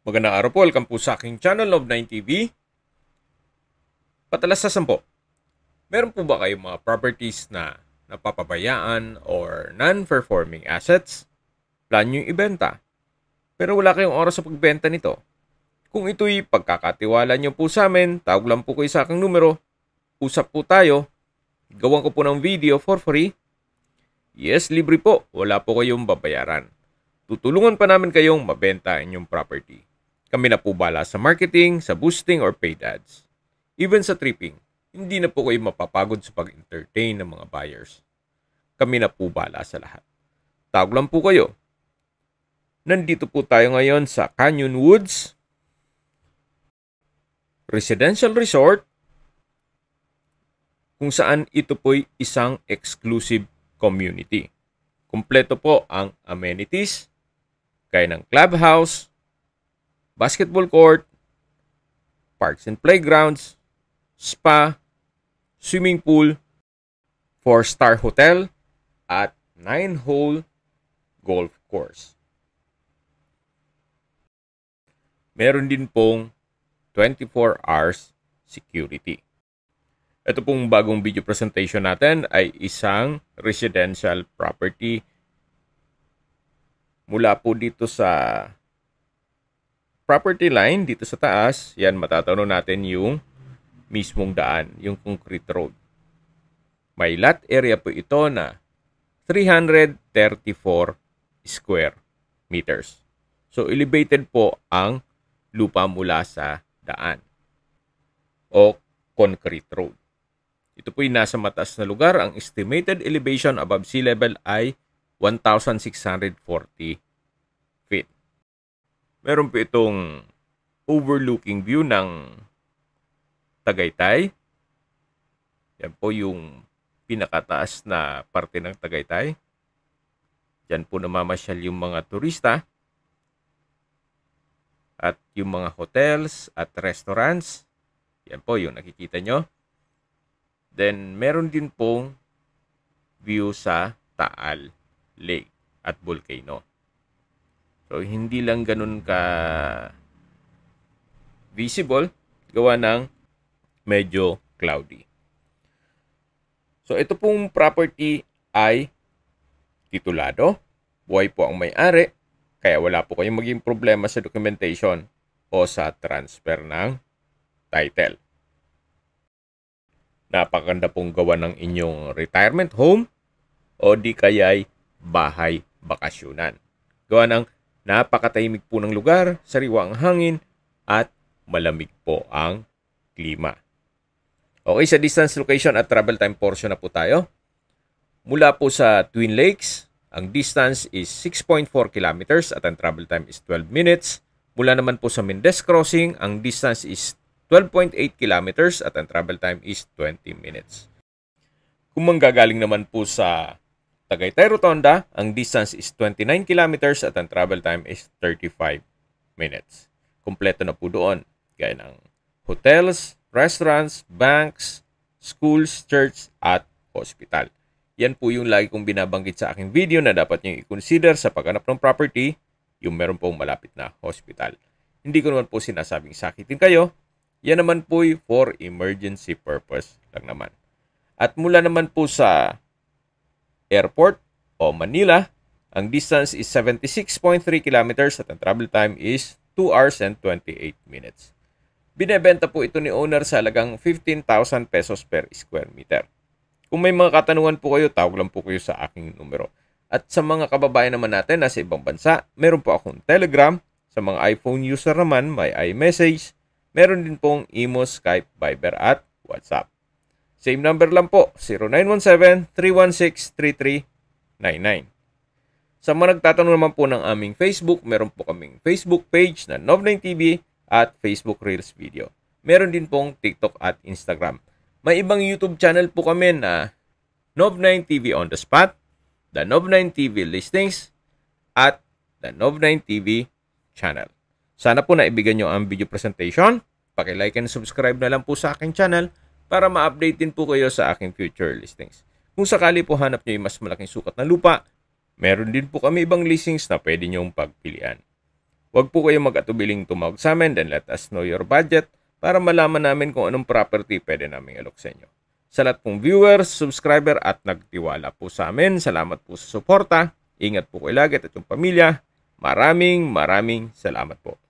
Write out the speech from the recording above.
Magandang araw po, welcome po sa aking channel, Love9 TV. Patalasasan po, meron po ba kayong mga properties na napapabayaan or non-performing assets? Plan nyo yung ibenta, pero wala kayong oras sa pagbenta nito. Kung ito'y pagkakatiwala nyo po sa amin, tawag lang po kayo sa aking numero, usap po tayo, gawan ko po ng video for free. Yes, libre po, wala po kayong babayaran. Tutulungan pa namin kayong mabenta inyong property. Kami na po bala sa marketing, sa boosting, or paid ads. Even sa tripping, hindi na po kayo mapapagod sa pag-entertain ng mga buyers. Kami na po bala sa lahat. Tawag lang po kayo. Nandito po tayo ngayon sa Canyon Woods Residential Resort, kung saan ito po'y isang exclusive community. Kompleto po ang amenities, gaya ng clubhouse, basketball court, parks and playgrounds, spa, swimming pool, 4-star hotel, at 9-hole golf course. Meron din pong 24 hours security. Ito pong bagong video presentation natin ay isang residential property. Mula po dito sa property line, dito sa taas, yan matatanaw natin yung mismong daan, yung concrete road. May lot area po ito na 334 square meters. So, elevated po ang lupa mula sa daan o concrete road. Ito po yung nasa mataas na lugar. Ang estimated elevation above sea level ay 1,640 feet. Meron po itong overlooking view ng Tagaytay. Yan po yung pinakataas na parte ng Tagaytay. Diyan po namamasyal yung mga turista at yung mga hotels at restaurants. Yan po yung nakikita nyo. Then, meron din pong view sa Taal Lake at volcano. So, hindi lang ganun ka visible, gawa ng medyo cloudy. So, ito pong property ay titulado. Buhay po ang may-ari, kaya wala po kayong maging problema sa documentation o sa transfer ng title. Napakaganda pong gawa ng inyong retirement home o di kaya'y bahay bakasyonan. Gawa ng napakatahimik po ng lugar, sariwa ang hangin, at malamig po ang klima. Okay, sa distance, location at travel time portion na po tayo. Mula po sa Twin Lakes, ang distance is 6.4 kilometers at ang travel time is 12 minutes. Mula naman po sa Mendez Crossing, ang distance is 12.8 kilometers at ang travel time is 20 minutes. Kung manggagaling naman po sa Tagaytay Rotonda, ang distance is 29 kilometers at ang travel time is 35 minutes. Kompleto na po doon, gaya ng hotels, restaurants, banks, schools, church, at hospital. Yan po yung lagi kong binabanggit sa aking video na dapat nyo i-consider sa paghanap ng property, yung meron pong malapit na hospital. Hindi ko naman po sinasabing sakitin kayo. Yan naman po for emergency purpose lang naman. At mula naman po sa airport o Manila, ang distance is 76.3 kilometers at ang travel time is 2 hours and 28 minutes. Binebenta po ito ni owner sa halagang 15,000 pesos per square meter. Kung may mga katanungan po kayo, tawag lang po kayo sa aking numero. At sa mga kababayan naman natin na sa ibang bansa, meron po akong Telegram. Sa mga iPhone user naman, may iMessage. Meron din pong Imo, Skype, Viber at WhatsApp. Same number lang po, 0917-316-3399. Sa mga nagtatanong naman po ng aming Facebook, meron po kaming Facebook page na Love9 TV at Facebook Reels Video. Meron din pong TikTok at Instagram. May ibang YouTube channel po kami na Love9 TV on the Spot, The Love9 TV Listings, at The Love9 TV channel. Sana po naibigan nyo ang video presentation. Paki-like and subscribe na lang po sa aking channel para ma-update din po kayo sa aking future listings. Kung sakali po hanap nyo yung mas malaking sukat na lupa, meron din po kami ibang listings na pwede nyong pagpilian. Huwag po kayong mag-atubiling tumawag sa amin, then let us know your budget para malaman namin kung anong property pwede namin alok sa inyo. Sa lahat pong viewers, subscriber at nagtiwala po sa amin, salamat po sa suporta. Ingat po kayo lagi at yung pamilya. Maraming salamat po.